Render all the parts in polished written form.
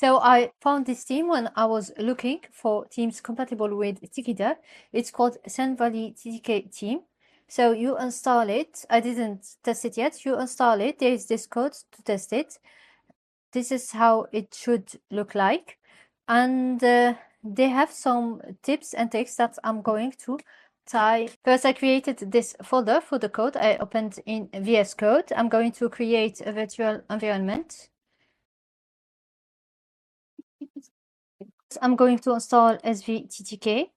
So I found this theme when I was looking for themes compatible with Tkinter. It's called Sun Valley TTK theme. So you install it. I didn't test it yet. You install it. There is this code to test it. This is how it should look like. And they have some tips and tricks that I'm going to try. First, I created this folder for the code. I opened in VS Code. I'm going to create a virtual environment. I'm going to install svttk.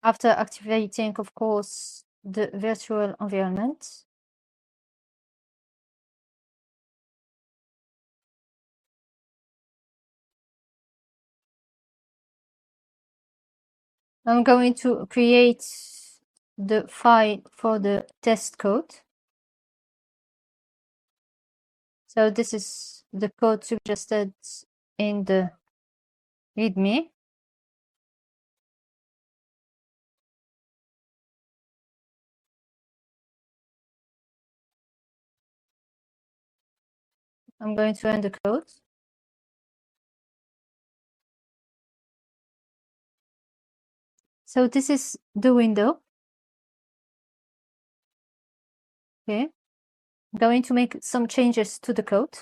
After activating, of course, the virtual environment. I'm going to create the file for the test code. So this is the code suggested in the README. I'm going to run the code. So this is the window. Okay. I'm going to make some changes to the code.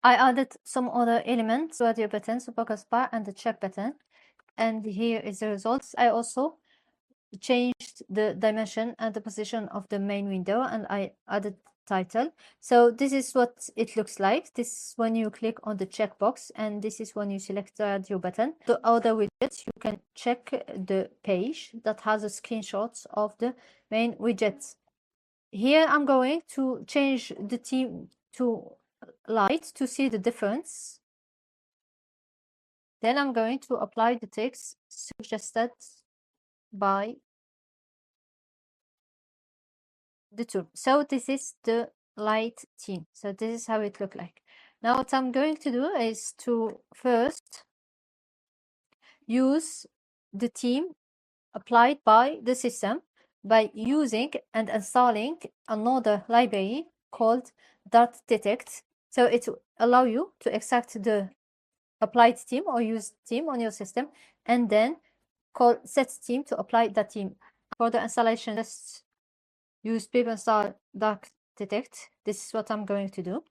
I added some other elements, the audio button, the focus bar, and the check button. And here is the results. I also changed the dimension and the position of the main window, and I added title. So this is what it looks like. This is when you click on the checkbox, and this is when you select the audio button. The other widgets, you can check the page that has a screenshot of the main widgets. Here I'm going to change the theme to light to see the difference. Then I'm going to apply the text suggested by the tool. So this is the light theme. So this is how it look like. Now what I'm going to do is to first use the theme applied by the system by using and installing another library called .detect. So it will allow you to extract the applied theme or use theme on your system, and then call set theme to apply that theme. For the installation, just use pip install .detect. This is what I'm going to do.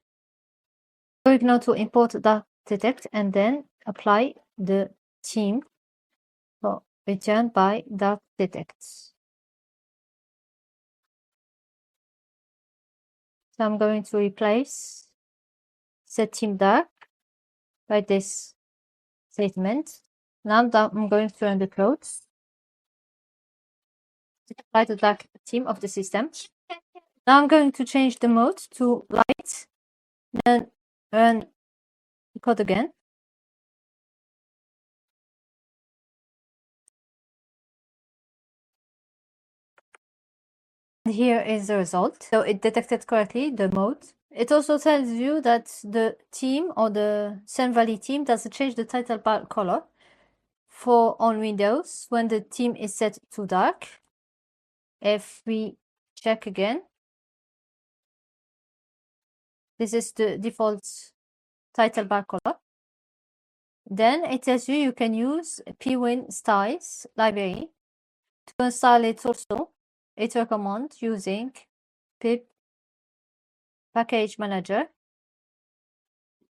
I'm going now to import .detect and then apply the theme for returned by .detect. So I'm going to replace set theme dark by this statement. Now I'm going to run the code to apply the dark theme of the system. Now I'm going to change the mode to light, then run the code again. Here is the result. So it detected correctly the mode. It also tells you that the theme or the Sun Valley theme doesn't change the title bar color for on Windows when the theme is set to dark. If we check again, this is the default title bar color. Then it tells you can use pwin styles library to install it also. It recommends using pip package manager,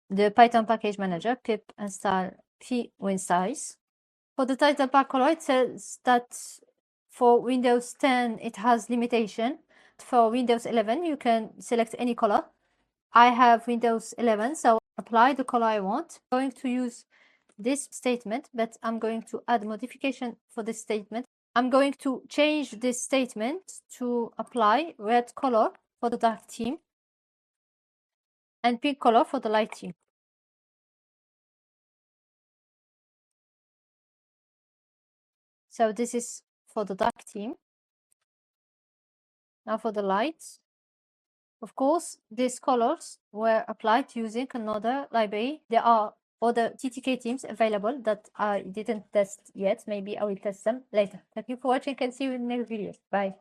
the Python package manager, pip install pwin styles. For the title bar color, it says that for Windows 10 it has limitation. For Windows 11 you can select any color. I have Windows 11, so apply the color I want. I'm going to use this statement, but I'm going to add modification for this statement. I'm going to change this statement to apply red color for the dark theme and pink color for the light theme. So this is for the dark theme. Now for the light. Of course, these colors were applied using another library. There are other TTK themes available that I didn't test yet. Maybe I will test them later. Thank you for watching and see you in the next video. Bye.